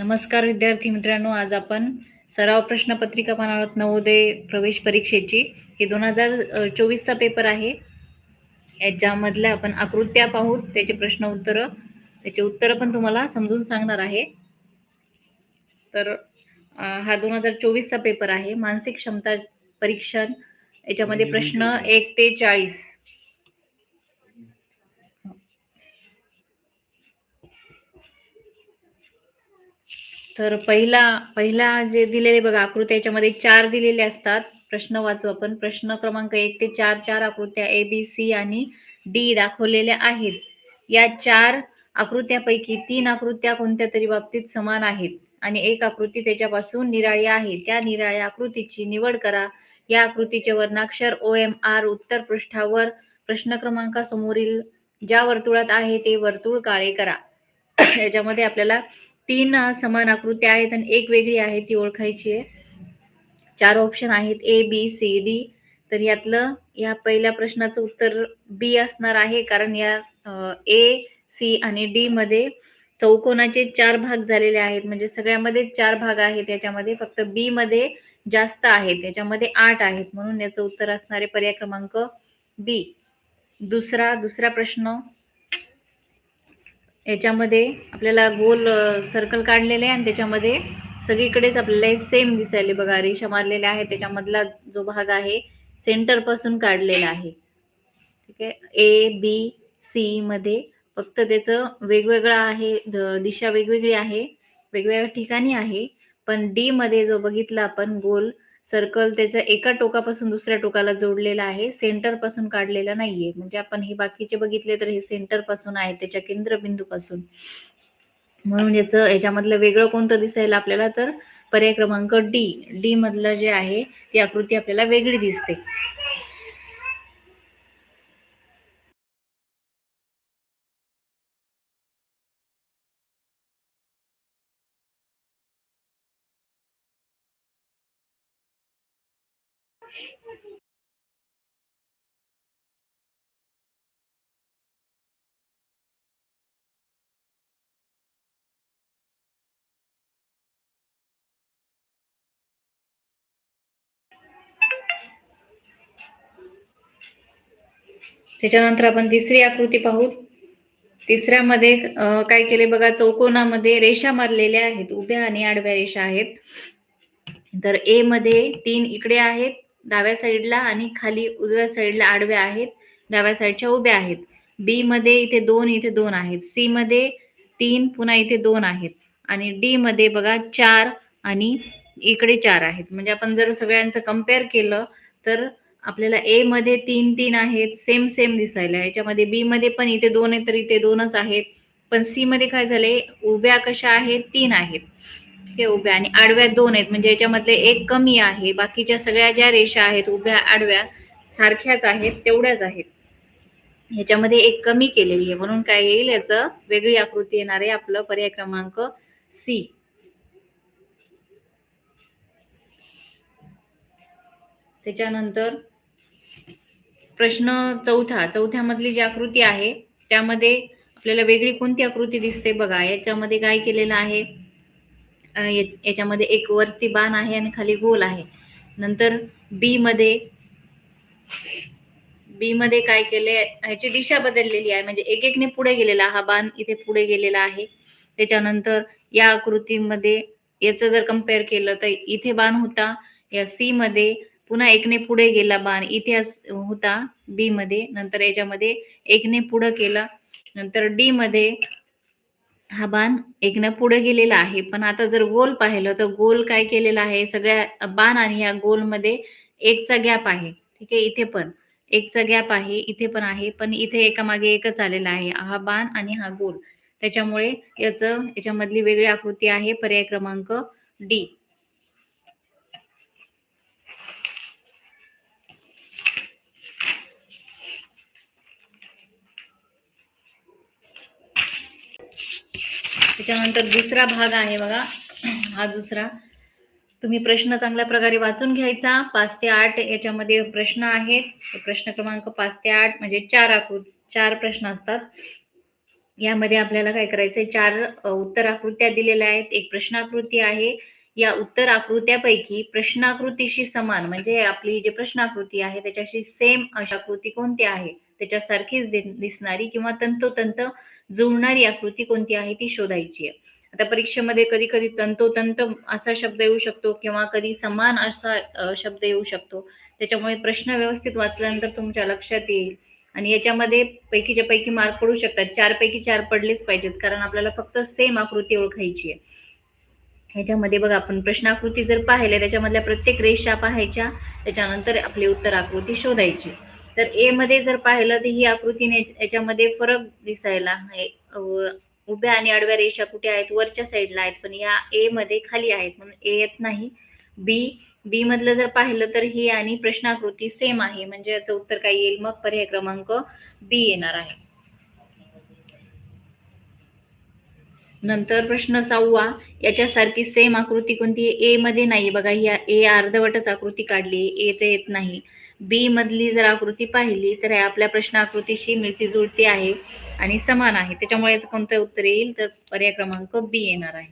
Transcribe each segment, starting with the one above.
नमस्कार विद्यार्थी मित्रांनो, आज आपण सराव प्रश्नपत्रिका पाहणार आहोत नवोदय प्रवेश परीक्षेची. हे 2024चा पेपर आहे. याच्यामधल्या आपण आकृत्या पाहू, त्याचे प्रश्न उत्तर, त्याचे उत्तर पण तुम्हाला समजून सांगणार आहे. तर हा 2024चा पेपर आहे. मानसिक क्षमता परीक्षण, याच्यामध्ये प्रश्न 1 ते 40. तर पहिला जे दिलेले बघा आकृत्या, याच्यामध्ये 4 दिलेले असतात. प्रश्न वाचू आपण. प्रश्न क्रमांक 1 ते 4 आकृत्या ए, बी, सी आणि डी दाखवलेल्या आहेत. या 4 आकृत्यापैकी 3 आकृत्या कोणत्या तरी बाबतीत समान आहेत आणि एक आकृती त्याच्यापासून निराळी आहे. त्या निराळ्या आकृतीची निवड करा. या आकृतीचे वर्णाक्षर OMR उत्तर पृष्ठावर प्रश्न क्रमांकासमोरील ज्या वर्तुळात आहे ते वर्तुळ काळे करा. याच्यामध्ये आपल्याला 3 समान आकृत्या आहेत आणि एक वेगळी आहे, ती ओळखायची आहे. 4 ऑप्शन आहेत ए, बी, सी, डी. तर यातलं या पहिल्या प्रश्नाचं उत्तर बी असणार आहे, कारण या ए, सी आणि डी मध्ये चौकोनाचे 4 भाग झालेले आहेत. म्हणजे सगळ्यामध्ये 4 भाग आहेत. याच्यामध्ये फक्त बी मध्ये जास्त आहेत, याच्यामध्ये 8 आहेत. म्हणून याचं उत्तर असणार आहे पर्याय क्रमांक बी. दुसरा प्रश्न, याच्यामध्ये आपल्याला गोल सर्कल काढलेले आहे आणि त्याच्यामध्ये सगळीकडेच आपल्याला सेम दिसायले बघा, रेषा मारलेल्या आहेत. त्याच्यामधला जो भाग आहे सेंटर पासून काढलेला आहे. ठीक आहे. ए, बी, सी मध्ये फक्त त्याचं वेगवेगळं आहे, दिशा वेगवेगळी आहे, वेगवेगळ्या ठिकाणी आहे. पण डी मध्ये जो बघितला आपण गोल सर्कल, त्याचं एका टोकापासून दुसऱ्या टोकाला जोडलेला आहे, सेंटर पासून काढलेला नाहीये. म्हणजे आपण हे बाकीचे बघितले तर हे सेंटर पासून आहे, त्याच्या केंद्रबिंदू पासून. म्हणून याच्यामधलं वेगळं कोणतं दिसायला आपल्याला, तर पर्याय क्रमांक डी मधलं जे आहे ती आकृती आपल्याला वेगळी दिसते. त्याच्यानंतर आपण तिसरी आकृती पाहू. तिसऱ्यामध्ये काय केले बघा, चौकोनामध्ये रेषा मारलेल्या आहेत, उभ्या आणि आडव्या रेषा आहेत. तर ए मध्ये 3 इकडे आहेत डाव्या साईडला आणि खाली उजव्या साईडला आडव्या आहेत, डाव्या साईडच्या उभ्या आहेत. बी मध्ये इथे 2, इथे 2 आहेत. सी मध्ये 3, पुन्हा इथे 2 आहेत. आणि डी मध्ये बघा 4 आणि इकडे 4 आहेत. म्हणजे आपण जर सगळ्यांचं कम्पेअर केलं तर आपल्याला ए मध्ये 3 आहेत, सेम दिसायला. याच्यामध्ये बी मध्ये पण इथे 2 आहेत तर इथे 2च आहेत. पण सी मध्ये काय झाले, उभ्या कशा आहेत, 3 आहेत, हे उभ्या, आणि आडव्या 2 आहेत. म्हणजे याच्यामधले एक कमी आहे. बाकीच्या सगळ्या ज्या रेषा आहेत उभ्या आडव्या सारख्याच आहेत, तेवढ्याच आहेत. ह्याच्यामध्ये एक कमी केलेली आहे, म्हणून काय येईल, याचं वेगळी आकृती येणार आहे. आपलं पर्याय क्रमांक सी. त्याच्यानंतर प्रश्न चौथ्यामधली जी आकृती आहे त्यामध्ये आपल्याला वेगळी कोणती आकृती दिसते बघा. याच्यामध्ये काय केलेलं आहे, याच्यामध्ये एक वरती बाण आहे आणि खाली गोल आहे. नंतर बी मध्ये काय केले, ह्याची दिशा बदललेली आहे. म्हणजे एकेकने पुढे गेलेला, हा बाण इथे पुढे गेलेला आहे. त्याच्यानंतर या आकृतीमध्ये याचं जर कम्पेअर केलं तर इथे बाण होता या सी मध्ये, पुन्हा एकने पुढे गेला बाण इथे होता बी मध्ये, नंतर याच्यामध्ये एकने पुढे केला. नंतर डी मध्ये हा बाण एकने पुढे गेलेला आहे. पण आता जर गोल पाहिलं तर गोल काय केलेला आहे, सगळ्या बाण आणि या गोल मध्ये एकचा गॅप आहे. ठीक आहे, इथे पण एकचा गॅप आहे, इथे पण आहे, पण इथे एकामागे एकच आलेला आहे, हा बाण आणि हा गोल. त्याच्यामुळे याच्यामधली वेगळी आकृती आहे पर्याय क्रमांक डी. त्याच्यानंतर दुसरा भाग आहे बघा, हा दुसरा. तुम्ही प्रश्न चांगल्या प्रकारे वाचून घ्यायचा. 5 ते 8 याच्यामध्ये प्रश्न आहेत. प्रश्न क्रमांक 5 ते 8 म्हणजे 4 प्रश्न असतात. यामध्ये आपल्याला काय करायचंय, 4 उत्तर आकृत्या दिलेल्या आहेत. एक प्रश्नाकृती आहे. या उत्तर आकृत्यापैकी प्रश्नाकृतीशी समान म्हणजे आपली जी प्रश्नाकृती आहे त्याच्याशी सेम अशी आकृती कोणती आहे? त्याच्यासारखीच दिसणारी किंवा तंतोतंत जुळणारी आकृती कोणती आहे ती शोधायची आहे. आता परीक्षेमध्ये कधी-कधी तंतोतंत असा शब्द येऊ शकतो किंवा कधी समान असा शब्द येऊ शकतो. त्याच्यामुळे प्रश्न व्यवस्थित वाचल्यानंतर तुमच्या लक्षात येईल आणि याच्यामध्ये पैकीच्या पैकी मार्क पडू शकतात. 4 पैकी 4 पडलेच पाहिजेत कारण आपल्याला फक्त सेम आकृती ओळखायची आहे. ह्याच्यामध्ये बघा आपण प्रश्नाकृती जर पाहिल्या त्याच्यामधल्या प्रत्येक रेषा पाहायच्या, त्याच्यानंतर आपली उत्तर आकृती शोधायची. तर ए मध्ये जर पाहिलं तर ही आकृतीने याच्यामध्ये फरक दिसायला आहे. उभ्या आणि आडव्या रेषा कुठे आहेत? वरच्या साईडला आहेत, पण या ए मध्ये खाली आहेत म्हणून ए येत नाही. बी मधलं जर पाहिलं तर ही आणि प्रश्नाकृती सेम आहे म्हणजे याचं उत्तर काय येईल? मग पर्याय क्रमांक बी येणार आहे. नंतर प्रश्न 6वा, याच्यासारखी सेम आकृती कोणती आहे? ए मध्ये नाही बघा, ही ए अर्धवटच आकृती काढली, ए तर येत नाही. बी मधली जर आकृती पाहिली तर आपल्या प्रश्न आकृतीशी मिळती जुळती आहे आणि समान आहे. त्याच्यामुळे याचं कोणतं उत्तर येईल? तर पर्याय क्रमांक बी येणार आहे.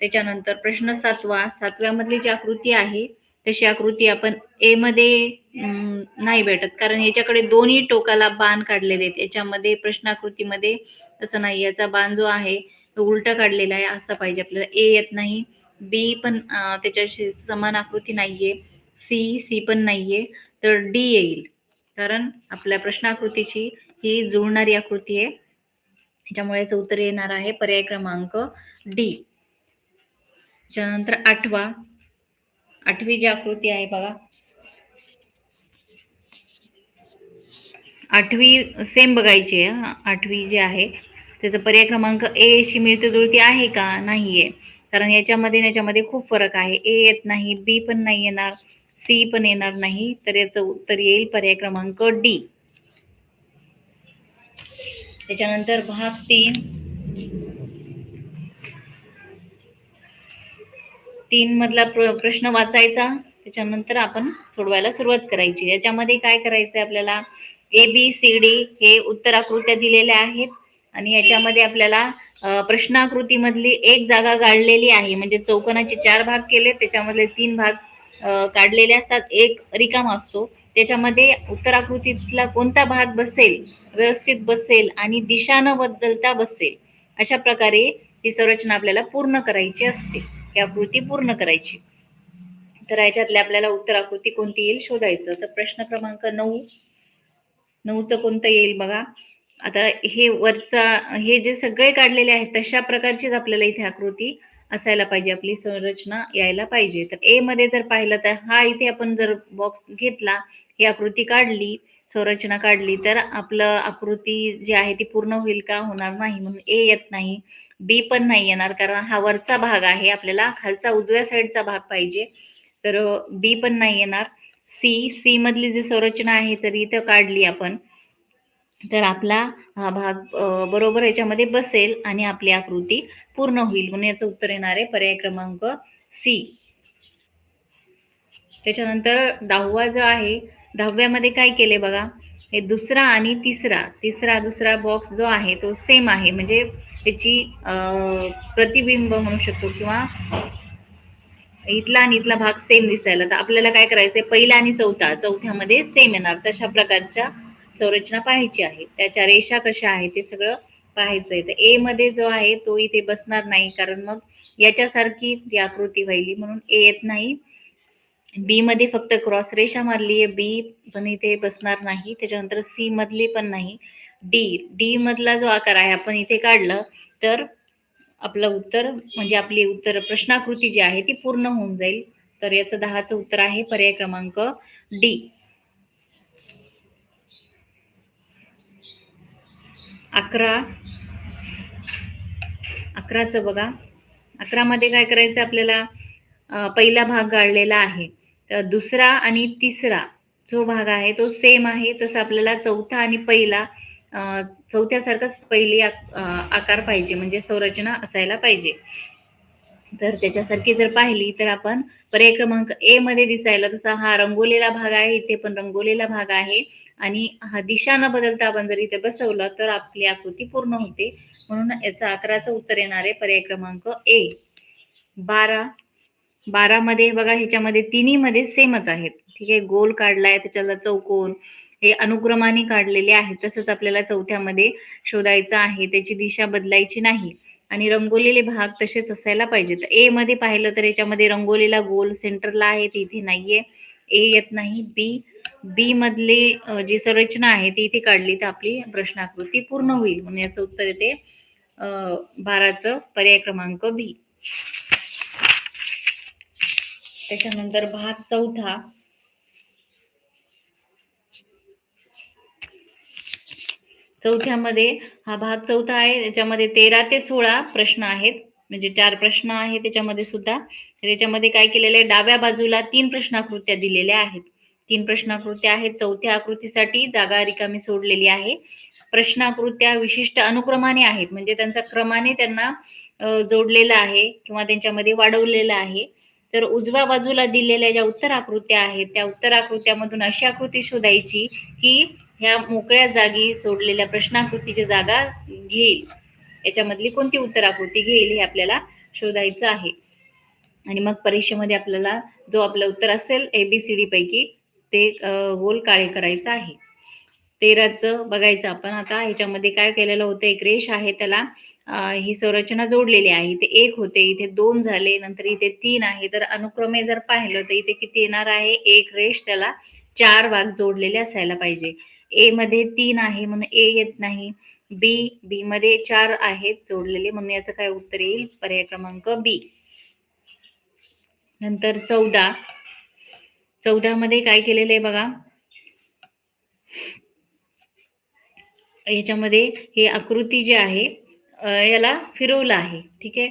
त्याच्यानंतर प्रश्न 7वा, 7व्या मधली जी आकृती आहे तशी आकृती आपण ए मध्ये नाही भेटत कारण याच्याकडे दोन्ही टोकाला बाण काढलेले आहेत. याच्यामध्ये प्रश्नाकृतीमध्ये तसं नाही, याचा बाण जो आहे तो उलटा काढलेला आहे असा पाहिजे आपल्याला. ए येत नाही, बी पण त्याच्याशी समान आकृती नाहीये, सी पण नाहीये, तर डी येईल कारण आपल्या प्रश्नाकृतीची ही जुळणारी आकृती आहे. त्याच्यामुळे याचं उत्तर येणार आहे पर्याय क्रमांक डी. त्याच्यानंतर 8वी जी आकृती आहे बघा, 8वी सेम बघायची आहे. 8वी जी आहे त्याचा पर्याय क्रमांक ए शी मिळती जुळती आहे का? नाहीये, कारण याच्यामध्ये खूप फरक आहे. ए येत नाही, बी पण नाही येणार, सी पण येणार नाही, तर याचं उत्तर येईल पर्याय क्रमांक डी. त्याच्यानंतर भाग 3 मधला प्रश्न वाचायचा, त्याच्यानंतर आपण सोडवायला सुरुवात करायची. याच्यामध्ये काय करायचंय आपल्याला, ए बी सी डी हे उत्तर आकृत्या दिलेल्या आहेत आणि याच्यामध्ये आपल्याला प्रश्नाकृतीमधली एक जागा गाळलेली आहे म्हणजे चौकोनाचे 4 भाग केले, त्याच्यामधले 3 भाग काढलेले असतात, एक रिकामा असतो. त्याच्यामध्ये उत्तराकृतीतला कोणता भाग बसेल, व्यवस्थित बसेल आणि दिशा न बदलता बसेल अशा प्रकारे ही संरचना आपल्याला पूर्ण करायची असते. ही आकृती पूर्ण करायची. तर याच्यातल्या आपल्याला उत्तर आकृती कोणती येईल शोधायचं. तर प्रश्न क्रमांक 9चं कोणतं येईल बघा. आता हे वरचा हे जे सगळे काढलेले आहेत तशा प्रकारचीच आपल्याला इथे आकृती असायला पाहिजे, आपली संरचना यायला पाहिजे. तर ए मध्ये जर पाहिलं तर हा इथे आपण जर बॉक्स घेतला, ही आकृती काढली, संरचना काढली, तर आपलं आकृती जी आहे ती पूर्ण होईल का? होणार नाही, म्हणून ए येत नाही. बी पण नाही येणार कारण हा वरचा भाग आहे, आपल्याला खालचा उजव्या साईडचा भाग पाहिजे, तर बी पण नाही येणार. सी मधली जी संरचना आहे तर इथं काढली आपण, तर आपला हा भाग बरोबर याच्यामध्ये बसेल आणि आपली आकृती पूर्ण होईल म्हणून याचं उत्तर येणार आहे पर्याय क्रमांक सी. त्याच्यानंतर 10वा जो आहे, 10व्यामध्ये काय केले बघा, हे दुसरा आणि दुसरा बॉक्स जो आहे तो सेम आहे म्हणजे त्याची प्रतिबिंब म्हणू शकतो किंवा इथला आणि इथला भाग सेम दिसायला. तर आपल्याला काय करायचंय, पहिला आणि चौथ्यामध्ये सेम येणार तशा प्रकारच्या संरचना पाहायची आहे. त्याच्या रेषा कशा आहेत ते सगळं पाहायचंय. तर ए मध्ये जो आहे तो इथे बसणार नाही कारण मग याच्यासारखी ती आकृती व्हायली म्हणून ए येत नाही. बी मध्ये फक्त क्रॉस रेषा मारली आहे, बी पण इथे बसणार नाही. त्याच्यानंतर सी मधली पण नाही. डी मधला जो आकार आहे आपण इथे काढलं तर आपलं उत्तर म्हणजे आपली उत्तर प्रश्नाकृती जी आहे ती पूर्ण होऊन जाईल. तर याचं 10चं उत्तर आहे पर्याय क्रमांक डी. 11चं बघा, 11 मध्ये काय करायचं आपल्याला, पहिला भाग गाळलेला आहे, तर दुसरा आणि तिसरा जो भाग आहे तो सेम आहे, तसं आपल्याला चौथा आणि पहिला चौथ्यासारखाच पहिली आकार पाहिजे म्हणजे संरचना असायला पाहिजे. तर त्याच्यासारखी जर पाहिली तर आपण पर्याय क्रमांक ए मध्ये दिसायला तसा हा रंगवलेला भाग आहे, इथे पण रंगवलेला भाग आहे आणि हा दिशा न बदलता आपण जर इथे बसवलं तर आपली आकृती पूर्ण होते. म्हणून याचा 11चं उत्तर येणार आहे पर्याय क्रमांक ए. 12 मध्ये बघा ह्याच्यामध्ये तिन्ही मध्ये सेमच आहेत. ठीक आहे, गोल काढलाय त्याच्याला चौकोन हे अनुक्रमाने काढलेले आहेत. तसंच आपल्याला चौथ्यामध्ये शोधायचं आहे, त्याची दिशा बदलायची नाही आणि रंगवलेले भाग तसेच असायला पाहिजेत. ए मध्ये पाहिलं तर याच्यामध्ये रंगवलेला गोल सेंटरला आहे, ती इथे नाहीये. ए येत नाही. बी मधली जी संरचना आहे ती इथे काढली तर आपली प्रश्नाकृती पूर्ण होईल. म्हणून याचं उत्तर येते 12चं पर्याय क्रमांक बी. त्याच्यानंतर भाग चौथा. चौथ्यामध्ये हा भाग चौथा आहे. त्याच्यामध्ये 13 ते 16 प्रश्न आहेत, म्हणजे 4 प्रश्न आहेत त्याच्यामध्ये सुद्धा. तर याच्यामध्ये काय केलेलं आहे, डाव्या बाजूला 3 प्रश्नाकृत्या दिलेल्या आहेत. 3 प्रश्नाकृत्या आहेत. चौथ्या आकृतीसाठी जागा रिकामी सोडलेली आहे. प्रश्नाकृत्या विशिष्ट अनुक्रमाने आहेत, म्हणजे त्यांचा क्रमाने त्यांना जोडलेला आहे किंवा त्यांच्यामध्ये वाढवलेला आहे. तर उजव्या बाजूला दिलेल्या ज्या उत्तर आकृत्या आहेत त्या उत्तर आकृत्यामधून अशी आकृती शोधायची की ह्या मोकळ्या जागी सोडलेल्या प्रश्नाकृतीची जागा घेईल. याच्यामधली कोणती उत्तर आकृती घेईल हे आपल्याला शोधायचं आहे. आणि मग परीक्षेमध्ये आपल्याला जो आपलं उत्तर असेल ABCD पैकी ते गोल काळे करायचं आहे. 13चं बघायचं आपण आता. ह्याच्यामध्ये काय केलेलं होतं, एक रेष आहे त्याला ही संरचना जोडलेली आहे. इथे 1 होते, इथे 2 झाले, नंतर इथे 3 आहे. तर अनुक्रमे जर पाहिलं तर इथे किती येणार आहे, एक रेष त्याला 4 भाग जोडलेले असायला पाहिजे. ए मध्ये 3 आहे म्हणून ए येत नाही. बी मध्ये 4 आहेत जोडलेले म्हणून याचं काय उत्तर येईल, पर्याय क्रमांक बी. नंतर 14 मध्ये काय केलेलं आहे बघा, याच्यामध्ये ही आकृती जी आहे याला फिरवलं आहे. ठीक आहे,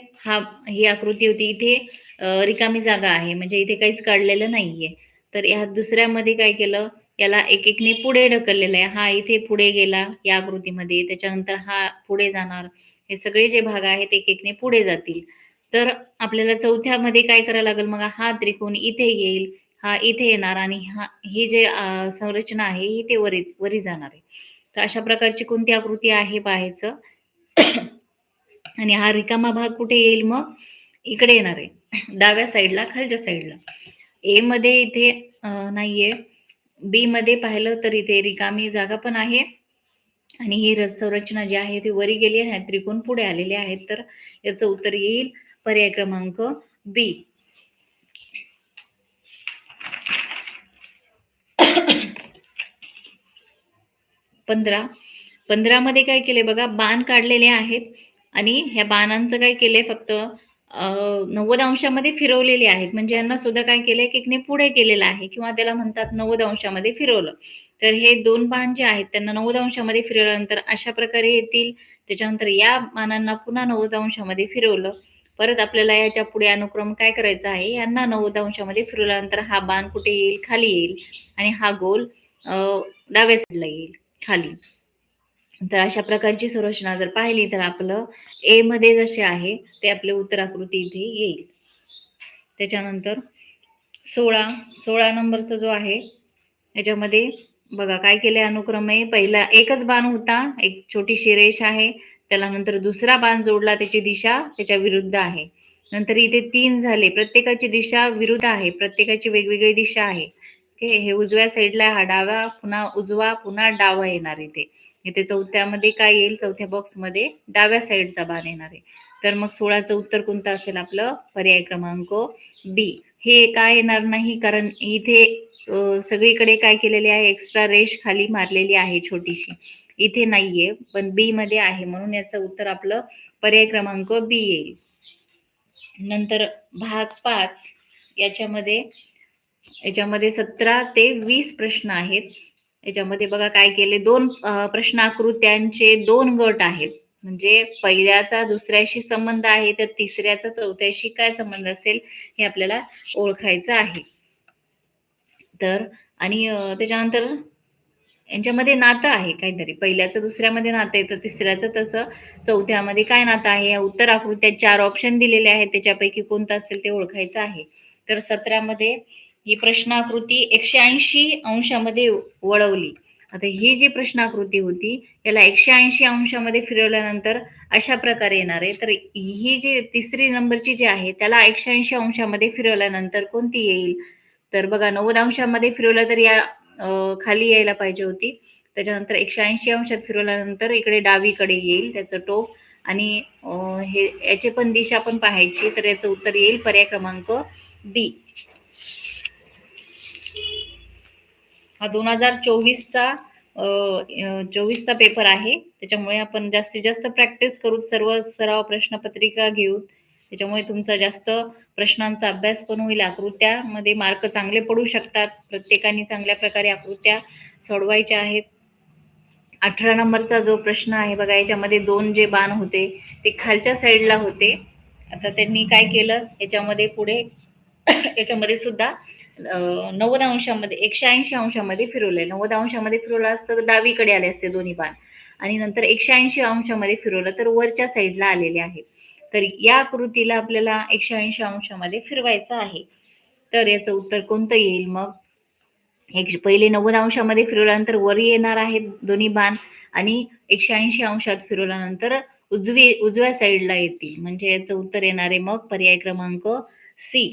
ही आकृती होती, इथे रिकामी जागा आहे, म्हणजे इथे काहीच काढलेलं नाहीये. तर या दुसऱ्यामध्ये काय केलं, याला एकने पुढे ढकललेलं आहे. हा इथे पुढे गेला या आकृतीमध्ये, त्याच्यानंतर हा पुढे जाणार. हे सगळे जे भाग आहेत एकने पुढे जातील. तर आपल्याला चौथ्यामध्ये काय करायला लागेल, मग हा त्रिकोण इथे येईल, हा इथे येणार आणि ही जे संरचना आहे ही ते वरी जाणार आहे. तर अशा प्रकारची कोणती आकृती आहे पाहायचं. आणि हा रिकामा भाग कुठे येईल, मग इकडे येणार आहे डाव्या साईडला, खालच्या साईडला. ए मध्ये इथे नाहीये. बी मध्ये पाहिलं तर इथे रिकामी जागा पण आहे आणि ही संरचना जी आहे ती वरी गेली आहे, त्रिकोण पुढे आलेले आहेत. तर याचं उत्तर येईल पर्याय क्रमांक बी. 15 मध्ये काय केले बघा, बाण काढलेले आहेत आणि ह्या बाणांचं काय केलंय, फक्त 90 अंशामध्ये फिरवलेले आहेत. म्हणजे यांना सुद्धा काय केलंय, केकने पुढे केलेलं आहे किंवा त्याला म्हणतात 90 अंशामध्ये फिरवलं. तर हे 2 बाण जे आहेत त्यांना 90 अंशामध्ये फिरवल्यानंतर अशा प्रकारे येतील. त्याच्यानंतर या बाणांना पुन्हा 90 अंशामध्ये फिरवलं. परत आपल्याला याच्या पुढे अनुक्रम काय करायचा आहे, यांना 90 अंशामध्ये फिरवल्यानंतर हा बाण कुठे येईल, खाली येईल आणि हा गोल डाव्या साईडला येईल खाली. तर अशा प्रकारची संरचना जर पाहिली तर आपलं ए मध्ये जसे आहे ते आपले उत्तर आकृती इथे येईल. त्याच्यानंतर 16 नंबरचा जो आहे याच्यामध्ये बघा काय केले, अनुक्रमे पहिला एकच बाण होता, एक छोटीशी रेष आहे, त्याला नंतर दुसरा बाण जोडला, त्याची दिशा त्याच्या विरुद्ध आहे. नंतर इथे 3 झाले, प्रत्येकाची दिशा विरुद्ध आहे, प्रत्येकाची वेगवेगळी दिशा आहे. हे उजव्या साईडला, हा डावा, पुन्हा उजवा, पुन्हा डावा येणार इथे चौथ्यामध्ये काय येईल, चौथ्या बॉक्समध्ये डाव्या साईडचा बाण येणार आहे. तर मग 16चं उत्तर कोणतं असेल आपलं, पर्याय क्रमांक बी. हे काय येणार नाही कारण इथे सगळीकडे काय केलेले आहे, एक्स्ट्रा रेष खाली मारलेली आहे छोटीशी, इथे नाहीये पण बी मध्ये आहे, म्हणून याचं उत्तर आपलं पर्याय क्रमांक बी येईल. नंतर भाग 5 याच्यामध्ये 17 ते 20 प्रश्न आहेत. याच्यामध्ये बघा काय केले, 2 प्रश्नाकृत्यांचे 2 गट आहेत. म्हणजे पहिल्याचा दुसऱ्याशी संबंध आहे तर तिसऱ्याचा चौथ्याशी काय संबंध असेल हे आपल्याला ओळखायचं आहे. तर आणि त्याच्यानंतर यांच्यामध्ये नातं आहे काहीतरी. पहिल्याचं दुसऱ्यामध्ये नातं आहे, तर तिसऱ्याचं तसं चौथ्यामध्ये काय नातं आहे? या उत्तर आकृत्यात 4 ऑप्शन दिलेले आहेत. त्याच्यापैकी कोणतं असेल ते ओळखायचं आहे. तर 17मध्ये ही प्रश्नाकृती 180 अंशामध्ये वळवली. आता ही जी प्रश्नाकृती होती, याला 180 अंशामध्ये फिरवल्यानंतर अशा प्रकारे येणार आहे. तर ही जी तिसरी नंबरची जी आहे, त्याला 180 अंशामध्ये फिरवल्यानंतर कोणती येईल? तर बघा 90 अंशामध्ये फिरवलं तर या खाली यायला पाहिजे होती. त्याच्यानंतर 180 अंशात फिरवल्यानंतर इकडे डावीकडे येईल त्याचं टोक आणि हे याची पण दिशा पण पाहायची. तर याचं उत्तर येईल पर्याय क्रमांक डी. हा 2024चा 24चा पेपर आहे. त्याच्यामुळे आपण जास्तीत जास्त प्रॅक्टिस करू, सर्व सराव प्रश्नपत्रिका घेऊ. त्याच्यामुळे तुमचा जास्त प्रश्नांचा अभ्यास पण होईल. आकृत्यामध्ये मार्क चांगले पडू शकतात. प्रत्येकाने चांगल्या प्रकारे आकृत्या सोडवायच्या आहेत. 18 नंबरचा जो प्रश्न आहे बघा, याच्यामध्ये 2 जे बाण होते ते खालच्या साईडला होते. आता त्यांनी काय केलं याच्यामध्ये पुढे याच्यामध्ये सुद्धा 90 अंशामध्ये 180 अंशामध्ये फिरवले. 90 अंशामध्ये फिरवलं असतं तर डावीकडे आले असते दोन्ही बाण आणि नंतर 180 अंशामध्ये फिरवलं तर वरच्या साईडला आलेले आहे. तर या आकृतीला आपल्याला 180 अंशामध्ये फिरवायचं आहे. तर याचं उत्तर कोणतं येईल मग? पहिले 90 अंशामध्ये फिरवल्यानंतर वर येणार आहेत दोन्ही बाण आणि 180 अंशात फिरवल्यानंतर उजव्या साईडला येतील. म्हणजे याचं उत्तर येणार आहे मग पर्याय क्रमांक सी.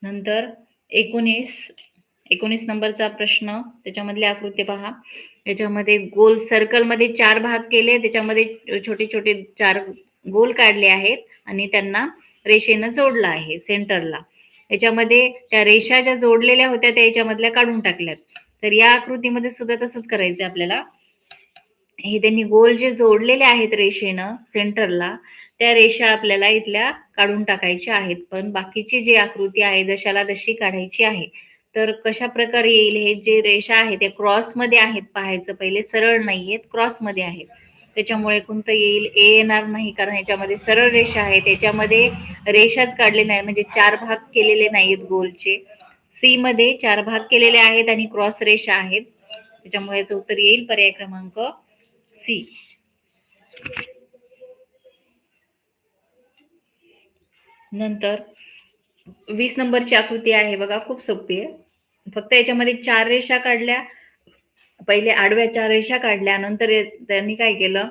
नंतर 19 नंबरचा प्रश्न, त्याच्यामधली आकृती पहा. याच्यामध्ये गोल सर्कलमध्ये 4 भाग केले, त्याच्यामध्ये छोटे छोटे 4 गोल काढले आहेत आणि त्यांना रेषेनं जोडलं आहे सेंटरला. याच्यामध्ये त्या रेषा ज्या जोडलेल्या होत्या त्या याच्यामधल्या काढून टाकल्यात. तर या आकृतीमध्ये सुद्धा तसंच करायचं आपल्याला. हे त्यांनी गोल जे जोडलेले आहेत रेषेनं सेंटरला, त्या रेषा आपल्याला इथल्या काढून टाकायच्या आहेत. पण बाकीची जी आकृती आहे जशाला तशी काढायची आहे. तर कशा प्रकारे येईल? हे जे रेषा आहे ते क्रॉसमध्ये आहेत, पाहायचं पहिले, सरळ नाहीयेत, क्रॉसमध्ये आहेत. त्याच्यामुळे कोणतं येईल? ए येणार नाही, कारण याच्यामध्ये सरळ रेषा आहे, त्याच्यामध्ये रेषाच काढले नाही, म्हणजे 4 भाग केलेले नाहीत गोलचे. सी मध्ये 4 भाग केलेले आहेत आणि क्रॉस रेषा आहेत. त्याच्यामुळे याचं उत्तर येईल पर्याय क्रमांक सी. नंतर 20 नंबरची आकृती आहे बघा, खूप सोपी आहे. फक्त याच्यामध्ये 4 रेषा काढल्या, पहिले आडव्या 4 रेषा काढल्या, नंतर त्यांनी काय केलं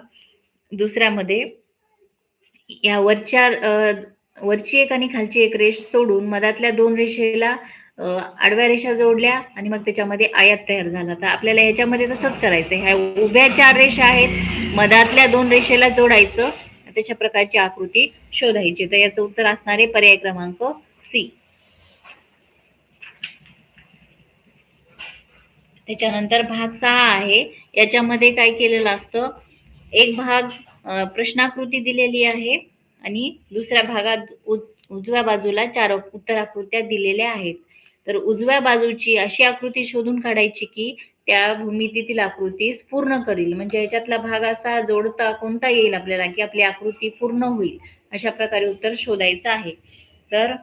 दुसऱ्यामध्ये या वरची एक आणि खालची एक रेष सोडून मधातल्या 2 रेषेला आडव्या रेषा जोडल्या आणि मग त्याच्यामध्ये आयत तयार झाला. तर आपल्याला ह्याच्यामध्ये तसंच करायचं. ह्या उभ्या 4 रेषा आहेत, मधातल्या 2 रेषेला जोडायचं, त्याच्या प्रकारची आकृती शोधायची. तर याचं उत्तर असणार आहे पर्याय क्रमांक सी. त्याच्यानंतर भाग 6 आहे. याच्यामध्ये काय केलेलं असतं, एक भाग प्रश्नाकृती दिलेली आहे आणि दुसऱ्या भागात उजव्या बाजूला 4 उत्तराकृत्या दिलेल्या आहेत. तर उजव्या बाजूची अशी आकृती शोधून काढायची की त्या भूमितीतील आकृतीस पूर्ण करील. म्हणजे याच्यातला भाग असा जोडता कोणता येईल आपल्याला की आपली आकृती पूर्ण होईल, अशा प्रकारे उत्तर शोधायचं आहे. तर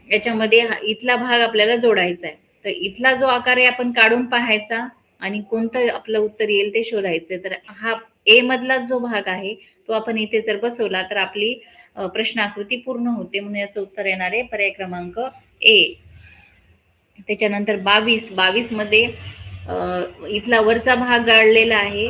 याच्यामध्ये इथला भाग आपल्याला जोडायचा आहे. तर इथला जो आकार आहे आपण काढून पाहायचा आणि कोणतं आपलं उत्तर येईल ते शोधायचं. तर हा ए मधला जो भाग आहे तो आपण इथे जर बसवला तर आपली प्रश्नाकृती पूर्ण होते. म्हणून याचं उत्तर येणार आहे पर्याय क्रमांक ए. त्याच्यानंतर 22 मध्ये इथला वरचा भाग गाळलेला आहे.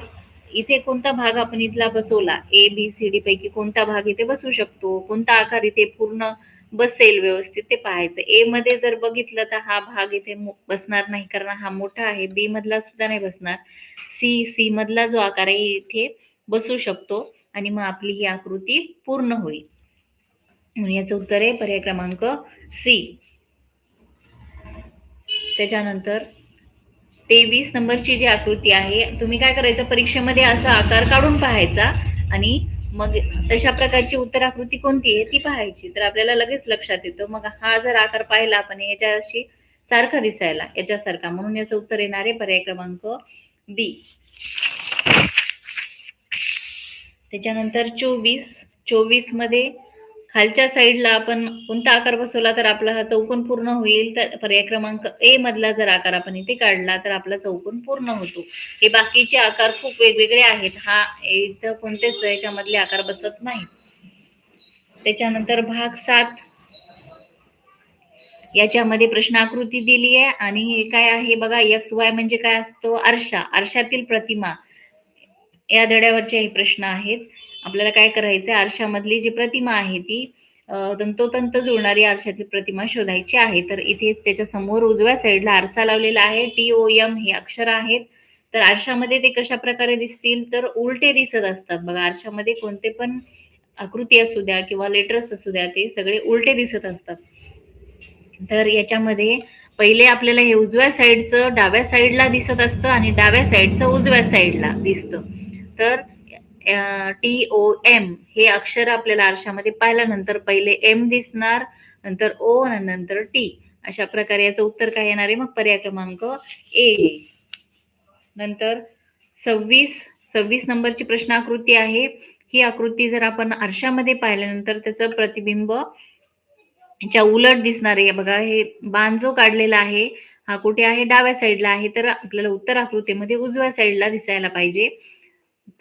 इथे कोणता भाग आपण इथला बसवला, ए बी सी डी पैकी कोणता भाग इथे बसू शकतो, कोणता आकार इथे पूर्ण बसेल व्यवस्थित ते पाहायचं. ए मध्ये जर बघितलं तर हा भाग इथे बसणार नाही, कारण हा मोठा आहे. बी मधला सुद्धा नाही बसणार. सी मधला जो आकार आहे इथे बसू शकतो आणि मग आपली ही आकृती पूर्ण होईल. म्हणून याचं उत्तर आहे पर्याय क्रमांक सी. त्याच्यानंतर 23 नंबरची जी आकृती आहे, तुम्ही काय करायचं, परीक्षेमध्ये असा आकार काढून पाहायचा आणि मग तशा प्रकारची उत्तर आकृती कोणती आहे ती पाहायची. तर आपल्याला लगेच लक्षात येतं. मग हा जर आकार पाहिला आपण याच्याशी सारखा दिसायला, याच्यासारखा, म्हणून याचं उत्तर येणार आहे पर्याय क्रमांक बी. त्याच्यानंतर 24 मध्ये खालच्या साईडला आपण कोणता आकार बसवला तर आपला हा चौकोन पूर्ण होईल, तर पर्याय क्रमांक ए मधला जर आकार आपण इथे काढला तर आपला चौकोन पूर्ण होतो. हे बाकीचे आकार खूप वेगवेगळे आहेत. हा इथं कोणतेच याच्यामधले आकार बसत नाही. त्याच्यानंतर भाग 7 याच्यामध्ये प्रश्न आकृती दिली आहे आणि हे काय आहे बघा, एक्स वाय म्हणजे काय असतो, आरशा, आरशातील प्रतिमा. या धड्यावरचे हे प्रश्न आहेत. आपल्याला काय करायचं, आरशामधली जी प्रतिमा आहे ती तंतोतंत जुळणारी आरशातील प्रतिमा शोधायची आहे. तर इथेच त्याच्या समोर उजव्या साईडला आरसा लावलेला आहे. TOM हे अक्षर आहेत. तर आरशामध्ये ते कशा प्रकारे दिसतील, तर उलटे दिसत असतात बघा. आरशामध्ये कोणते पण आकृती असू द्या किंवा लेटर्स असू द्या, ते सगळे उलटे दिसत असतात. तर याच्यामध्ये पहिले आपल्याला हे उजव्या साईडचं डाव्या साईडला दिसत असतं आणि डाव्या साईडचं उजव्या साईडला दिसतं. तर TOM हे अक्षर आपल्याला आरशामध्ये पाहिल्यानंतर पहिले M दिसणार, नंतर O आणि नंतर T. अशा प्रकारे याचं उत्तर काय येणार आहे, मग पर्याय क्रमांक ए. नंतर 26 नंबरची प्रश्न आकृती आहे. ही आकृती जर आपण आरशामध्ये पाहिल्यानंतर त्याचं प्रतिबिंब च्या उलट दिसणार आहे बघा. हे बाण जो काढलेला आहे हा कुठे आहे, डाव्या साईडला आहे. तर आपल्याला उत्तर आकृतीमध्ये उजव्या साईडला दिसायला पाहिजे.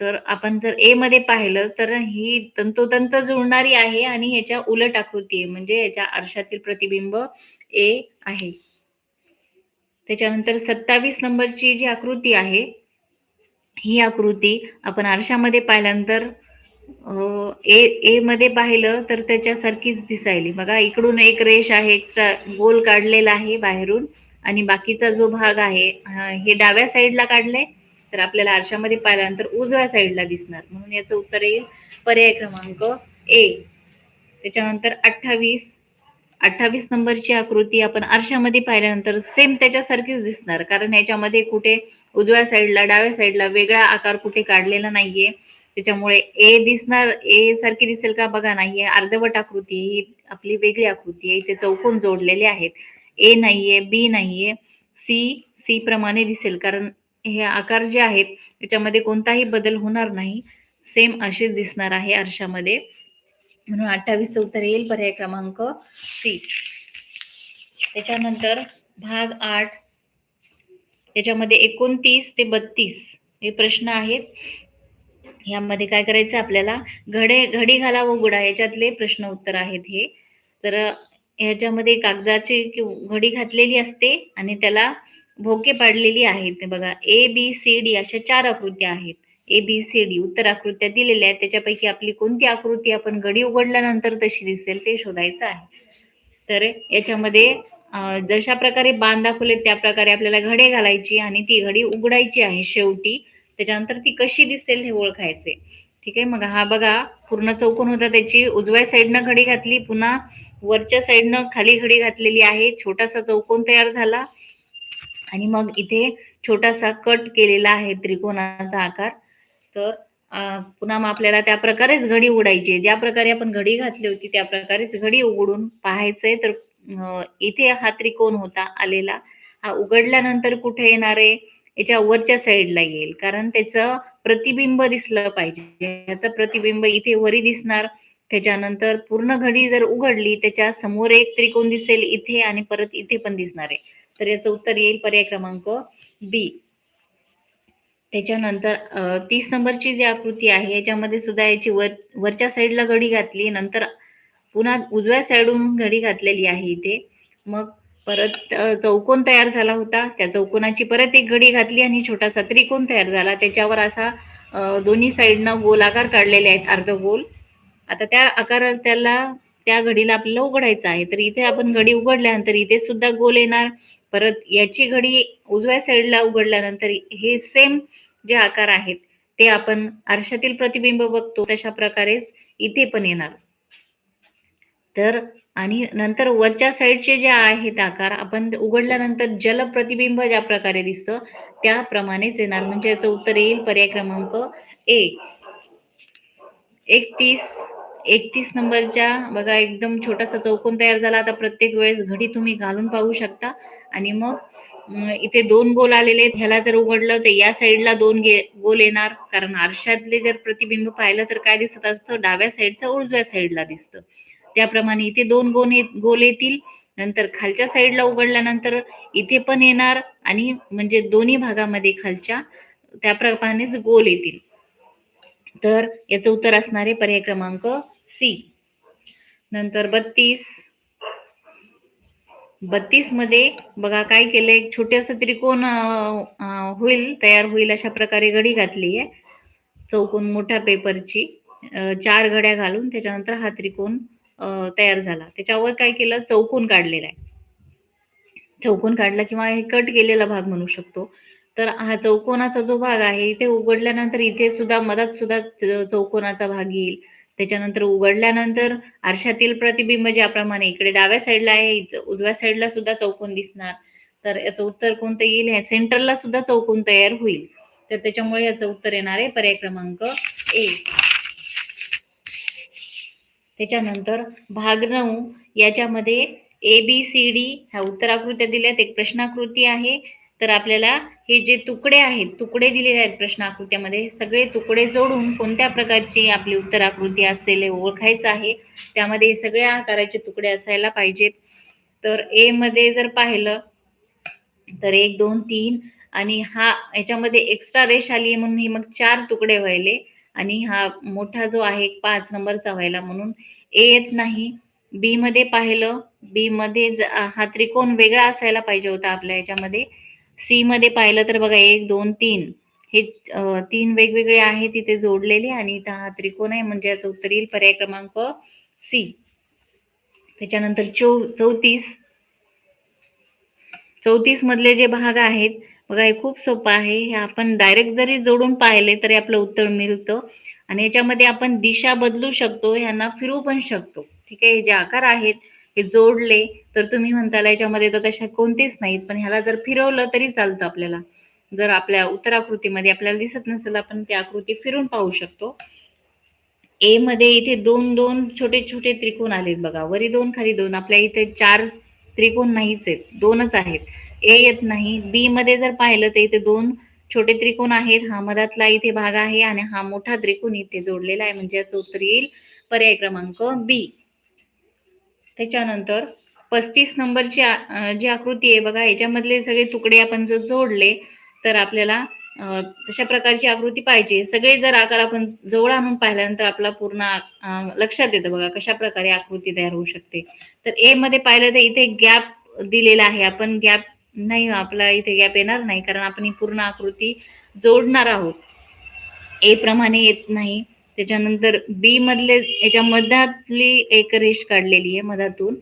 तर आपण जर ए मध्ये पाहिलं तर ही तंतोतंत जुळणारी आहे आणि ह्याच्या उलट आकृती आहे, म्हणजे याच्या आरशातील प्रतिबिंब ए आहे. त्याच्यानंतर 27 नंबरची जी आकृती आहे, ही आकृती आपण आरशामध्ये पाहिल्यानंतर ए ए मध्ये पाहिलं तर त्याच्यासारखीच दिसायली बघा. इकडून एक रेष आहे, एक्स्ट्रा गोल काढलेला आहे बाहेरून आणि बाकीचा जो भाग आहे हे डाव्या साईडला काढले, तर आपल्याला आरशामध्ये पाहिल्यानंतर उजव्या साईडला दिसणार. म्हणून याचं उत्तर येईल पर्याय क्रमांक ए. त्याच्यानंतर 28 नंबरची आकृती आपण आरशामध्ये पाहिल्यानंतर सेम त्याच्यासारखीच दिसणार, कारण याच्यामध्ये कुठे उजव्या साईडला डाव्या साईडला वेगळा आकार कुठे काढलेला नाहीये. त्याच्यामुळे ए दिसणार, ए सारखी दिसेल का बघा, नाहीये. अर्धवट आकृती ही आपली वेगळी आकृती आहे. इथे चौकोन जोडलेले आहेत. ए नाहीये, बी नाहीये, सी प्रमाणे दिसेल, कारण हे आकार जे आहेत त्याच्यामध्ये कोणताही बदल होणार नाही, सेम असेच दिसणार आहे आरशामध्ये. म्हणून 28 उत्तर येईल पर्याय क्रमांक सी. त्याच्यानंतर भाग 8 याच्यामध्ये 29 ते 32 हे प्रश्न आहेत. यामध्ये काय करायचं आपल्याला, घडी घाला व गुडा याच्यातले प्रश्न उत्तर आहेत हे. तर ह्याच्यामध्ये कागदाची घडी घातलेली असते आणि त्याला भोके पाडलेली आहेत. ते बघा, ABCD अशा 4 आकृत्या आहेत. ABCD उत्तर आकृत्या दिलेल्या आहेत. त्याच्यापैकी आपली कोणती आकृती आपण घडी उघडल्यानंतर तशी दिसेल ते शोधायचं आहे. तर याच्यामध्ये जशा प्रकारे बाण दाखवले त्या प्रकारे आपल्याला घडी घालायची आणि ती घडी उघडायची आहे शेवटी. त्याच्यानंतर ती कशी दिसेल हे ओळखायचे. ठीक आहे. मग हा बघा, पूर्ण चौकोन होता, त्याची उजव्या साईडनं घडी घातली, पुन्हा वरच्या साईडनं खाली घडी घातलेली आहे, छोटासा चौकोन तयार झाला आणि मग इथे छोटासा कट केलेला आहे त्रिकोणाचा आकार. तर पुन्हा मग आपल्याला त्या प्रकारेच घडी उघडायची. ज्या प्रकारे आपण घडी घातली होती त्या प्रकारेच घडी उघडून पाहायचंय. तर इथे हा त्रिकोण होता आलेला, हा उघडल्यानंतर कुठे येणार आहे, याच्या वरच्या साईडला येईल, कारण त्याचं प्रतिबिंब दिसलं पाहिजे. याचं प्रतिबिंब इथे वरी दिसणार. त्याच्यानंतर पूर्ण घडी जर उघडली त्याच्या समोर एक त्रिकोण दिसेल इथे आणि परत इथे पण दिसणार आहे. तर याचं उत्तर येईल पर्याय क्रमांक बी. त्याच्यानंतर 30 नंबरची जी आकृती आहे याच्यामध्ये सुद्धा याची वरच्या साईडला घडी घातली, नंतर पुन्हा उजव्या साईडून घडी घातलेली आहे इथे. मग परत चौकोन तयार झाला होता, त्या चौकोनाची परत एक घडी घातली आणि छोटासा त्रिकोण तयार झाला. त्याच्यावर असा दोन्ही साईडनं गोलाकार काढलेले आहेत, अर्धगोल. आता त्या आकारात त्या घडीला आपल्याला उघडायचं आहे. तर इथे आपण घडी उघडल्यानंतर इथे सुद्धा गोल येणार. परत याची घडी उजव्या साईडला उघडल्यानंतर हे सेम जे आकार आहेत ते आपण आरशातील प्रतिबिंब बघतो तशा प्रकारेच इथे पण येणार. तर आणि नंतर वरच्या साईडचे जे आहेत आकार आपण उघडल्यानंतर जल प्रतिबिंब ज्या प्रकारे दिसतं त्याप्रमाणेच येणार. म्हणजे याचं उत्तर येईल पर्याय क्रमांक ए. 31 नंबरच्या बघा, एकदम छोटासा चौकोन तयार झाला. आता प्रत्येक वेळेस घडी तुम्ही घालून पाहू शकता आणि मग इथे 2 गोल आलेले आहेत. ह्याला जर उघडलं तर या साईडला 2 गोल येणार, कारण आरशातले जर प्रतिबिंब पाहिलं तर काय दिसत असतं, डाव्या साईडचं उजव्या साईडला दिसतं. त्याप्रमाणे इथे 2 गोल येतील. नंतर खालच्या साईडला उघडल्यानंतर इथे पण येणार आणि म्हणजे दोन्ही भागामध्ये खालच्या त्याप्रमाणेच गोल येतील. तर याचं उत्तर असणार आहे पर्याय क्रमांक सी. नंतर 32 मध्ये बघा काय केलंय, एक छोटस त्रिकोण तयार होईल अशा प्रकारे घडी घातली आहे चौकोन मोठ्या पेपरची, 4 घड्या घालून त्याच्यानंतर हा त्रिकोण तयार झाला. त्याच्यावर काय केलं, चौकोन काढलेला आहे. चौकोन काढला किंवा हे कट केलेला भाग म्हणू शकतो. तर हा चौकोनाचा जो भाग आहे इथे उघडल्यानंतर इथे सुद्धा मधात सुद्धा चौकोनाचा भाग येईल. त्याच्यानंतर उघडल्यानंतर आरशातील प्रतिबिंब ज्याप्रमाणे इकडे डाव्या साईडला आहे, उजव्या साईडला सुद्धा चौकोन दिसणार. तर याचं उत्तर कोणतं येईल, ह्या सेंटरला सुद्धा चौकोन तयार होईल. तर त्याच्यामुळे याचं उत्तर येणार आहे पर्याय क्रमांक ए. त्याच्यानंतर भाग 9 याच्यामध्ये ABCD ह्या उत्तराकृत्या दिल्यात, एक प्रश्नाकृती आहे. तर आपल्याला हे जे तुकडे आहेत, तुकडे दिलेले आहेत प्रश्नाकृत्यामध्ये, सगळे तुकडे जोडून कोणत्या प्रकारची आपली उत्तराकृती असेल हे ओळखायचं आहे. त्यामध्ये सगळ्या आकाराचे तुकडे असायला पाहिजेत. तर ए मध्ये जर पाहिलं तर 1 2 3 आणि हा याच्यामध्ये एक्स्ट्रा रेष आली म्हणून ही मग 4 तुकडे व्हायले आणि हा मोठा जो आहे 5 नंबरचा व्हायला म्हणून ए येत नाही. बी मध्ये पाहिलं, बी मध्ये हा त्रिकोण वेगळा असायला पाहिजे होता आपल्या याच्यामध्ये. सी मध्ये पाहिलं तर बघा 1 2 3 हे 3 वेगवेगळे आहे तिथे जोडलेले आणि इथं हा त्रिकोण आहे म्हणजे याचं उत्तर येईल पर्याय क्रमांक सी. त्याच्यानंतर 34 मधले जे भाग आहेत बघा, हे खूप सोपं आहे. हे आपण डायरेक्ट जरी जोडून पाहिले तरी आपलं उत्तर मिळतं आणि याच्यामध्ये आपण दिशा बदलू शकतो, यांना फिरवू पण शकतो. ठीक आहे, हे जे आकार आहेत हे जोडले तर तुम्ही म्हणताल याच्यामध्ये तर तशा कोणतेच नाहीत, पण ह्याला जर फिरवलं तरी चालतं आपल्याला. जर आपल्या उत्तराकृतीमध्ये आपल्याला दिसत नसेल आपण ती आकृती फिरून पाहू शकतो. ए मध्ये इथे 2 छोटे छोटे त्रिकोण आलेत बघा, वरी 2 खाली 2. आपल्या इथे 4 त्रिकोण नाहीच आहेत, 2च आहेत. ए येत नाही. बी मध्ये जर पाहिलं तर इथे 2 छोटे त्रिकोण आहेत, हा मधातला इथे भाग आहे आणि हा मोठा त्रिकोण इथे जोडलेला आहे म्हणजे याचं उत्तर येईल पर्याय क्रमांक बी. त्याच्यानंतर 35 नंबरची जी आकृती आहे बघा, याच्यामधले सगळे तुकडे आपण जर जोडले तर आपल्याला तशा प्रकारची आकृती पाहिजे. सगळे जर आकार आपण जवळ आणून पाहिल्यानंतर आपला पूर्ण लक्षात येतं बघा कशा प्रकारे आकृती तयार होऊ शकते. तर ए मध्ये पाहिलं तर इथे गॅप दिलेला आहे, आपण गॅप नाही, आपला इथे गॅप येणार नाही कारण आपण ही पूर्ण आकृती जोडणार आहोत. ए प्रमाणे येत नाही. त्याच्यानंतर बी मधले याच्या मधातली एक रेष काढलेली आहे मधातून,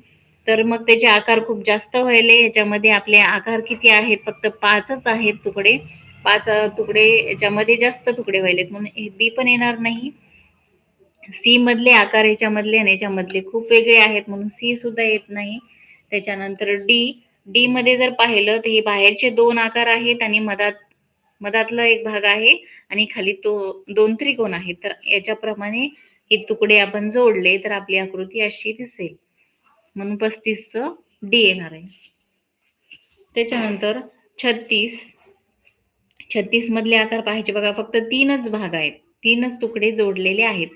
तर मग त्याचे आकार खूप जास्त व्हायले. याच्यामध्ये आपले आकार किती आहेत, फक्त 5च आहेत तुकडे. 5 तुकडे याच्यामध्ये जास्त तुकडे व्हायलेत म्हणून बी पण येणार नाही. सी मधले आकार याच्यामधले आणि याच्यामधले खूप वेगळे आहेत म्हणून सी सुद्धा येत नाही. त्याच्यानंतर डी मध्ये जर पाहिलं तर हे बाहेरचे 2 आकार आहेत आणि मधातला एक भाग आहे आणि खाली तो 2 त्रिकोण आहेत. तर याच्याप्रमाणे हे तुकडे आपण जोडले तर आपली आकृती अशी दिसेल म्हणून 35चं डी येणार आहे. त्याच्यानंतर 36 मधले आकार पाहायचे बघा, फक्त 3च भाग आहेत, 3च तुकडे जोडलेले आहेत.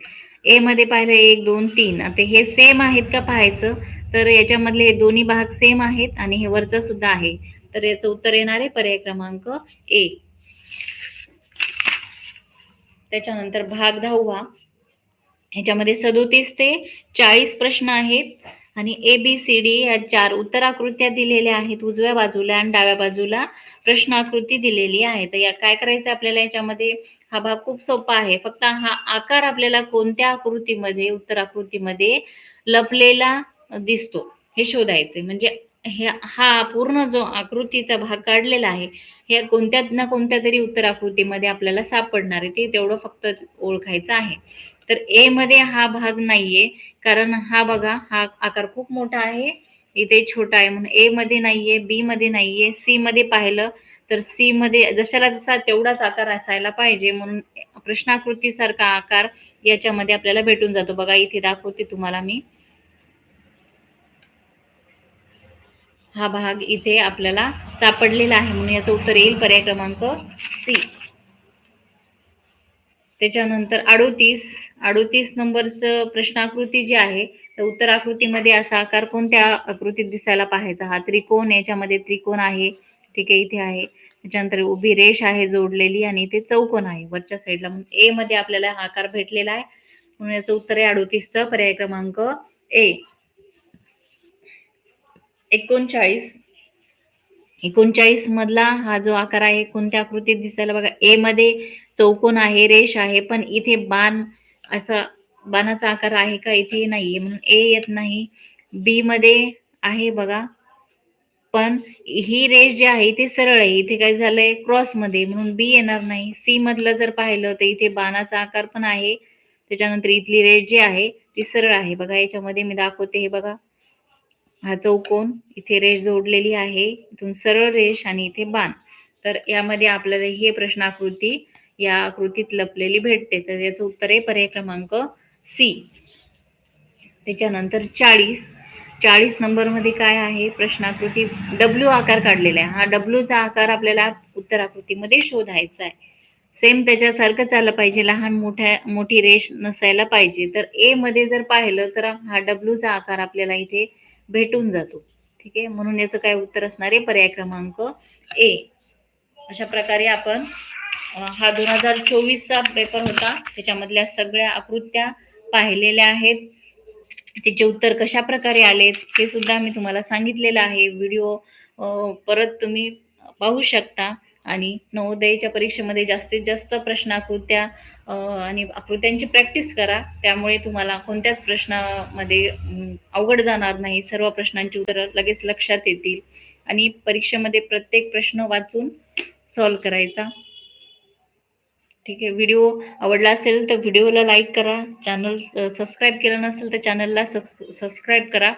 ए मध्ये पाहिलं 1 2 3. आता हे सेम आहेत का पाहायचं, तर याच्यामधले हे दोन्ही भाग सेम आहेत आणि हे वरचं सुद्धा आहे. तर याचं उत्तर येणार आहे पर्याय क्रमांक ए. त्याच्यानंतर भाग 10 ह्याच्यामध्ये 37 ते 40 प्रश्न आहेत आणि ABCD या 4 उत्तराकृत्या दिलेल्या आहेत उजव्या बाजूला आणि डाव्या बाजूला प्रश्नाकृती दिलेली आहे. तर या काय करायचं आपल्याला, याच्यामध्ये हा भाग खूप सोपा आहे. फक्त हा आकार आपल्याला कोणत्या आकृतीमध्ये, उत्तराकृतीमध्ये लपलेला दिसतो हे शोधायचे. म्हणजे हा पूर्ण जो आकृतीचा भाग काढलेला आहे हे कोणत्या ना कोणत्या तरी उत्तराकृतीमध्ये आपल्याला सापडणार आहे, ते तेवढं फक्त ओळखायचं आहे. तर ए मध्ये हा भाग नाहीये कारण हा बघा हा आकार खूप मोठा आहे, इथे छोटा आहे म्हणून ए मध्ये नाहीये. बी मध्ये नाहीये. सी मध्ये पाहिलं तर सी मध्ये जशाला जसा तेवढाच आकार असायला पाहिजे म्हणून प्रश्नाकृती सारखा आकार याच्यामध्ये आपल्याला भेटून जातो. बघा इथे दाखवते तुम्हाला मी, हा भाग इथे आपल्याला सापडलेला आहे म्हणून याचं उत्तर येईल पर्याय क्रमांक सी. त्याच्यानंतर 38 नंबरचं प्रश्नाकृती जी आहे, तर उत्तर आकृतीमध्ये असा आकार कोणत्या आकृतीत दिसायला पाहायचा? हा त्रिकोण, याच्यामध्ये त्रिकोण आहे, ठीक आहे, इथे आहे. त्याच्यानंतर उभी रेष आहे जोडलेली आणि इथे चौकोन आहे वरच्या साईडला. ए मध्ये आपल्याला हा आकार भेटलेला आहे, म्हणून याचं उत्तर आहे 38चं पर्याय क्रमांक ए. 39 मधला हा जो आकार आहे कोणत्या आकृतीत दिसायला बघा. ए मध्ये चौकोन आहे, रेष आहे, पण इथे बाण, असा बाणाचा आकार आहे का? इथे नाहीये, म्हणून ए येत नाही. बी मध्ये आहे बघा, पण ही रेष जी आहे ती सरळ आहे, इथे काय झालंय क्रॉस मध्ये, म्हणून बी येणार नाही. सी मधलं जर पाहिलं तर इथे बाणाचा आकार पण आहे, त्याच्यानंतर इथली रेष जी आहे ती सरळ आहे बघा. याच्यामध्ये मी दाखवते, हे बघा, हा चौकोन, इथे रेष जोडलेली आहे, इथून सरळ रेष आणि इथे बाण. तर यामध्ये आपल्याला ही प्रश्नाकृती या आकृतीत लपलेली भेटते, तर याचं उत्तर आहे पर्याय क्रमांक सी. त्याच्यानंतर 40 नंबर मध्ये काय आहे? प्रश्नाकृती डब्ल्यू आकार काढलेला आहे. हा डब्ल्यूचा आकार आपल्याला उत्तर आकृतीमध्ये शोधायचा आहे. सेम त्याच्यासारखंच आलं पाहिजे, लहान मोठी रेष नसायला पाहिजे. तर ए मध्ये जर पाहिलं तर हा डब्ल्यूचा आकार आपल्याला इथे भेटून जातो, ठीक आहे, म्हणून याचं काय उत्तर असणार आहे? पर्याय क्रमांक ए. अशा प्रकारे आपण हा 2024चा पेपर होता, त्याच्यामधल्या सगळ्या आकृत्या पाहिलेल्या आहेत. त्याचे उत्तर कशा प्रकारे आलेत हे सुद्धा मी तुम्हाला सांगितलेलं आहे. व्हिडिओ परत तुम्ही पाहू शकता. आणि नवोदयच्या परीक्षेमध्ये जास्तीत जास्त प्रश्नाकृत्या आणि आकृत्यांची प्रॅक्टिस करा, त्यामुळे तुम्हाला कोणत्याच प्रश्नामध्ये अवघड जाणार नाही. सर्व प्रश्नांची उत्तरं लगेच लक्षात येतील आणि परीक्षेमध्ये प्रत्येक प्रश्न वाचून सॉल्व्ह करायचा, ठीक आहे. व्हिडिओ आवडला असेल तर व्हिडिओला लाईक करा, चॅनल सबस्क्राईब केलं नसेल तर चॅनलला सबस्क्राईब करा.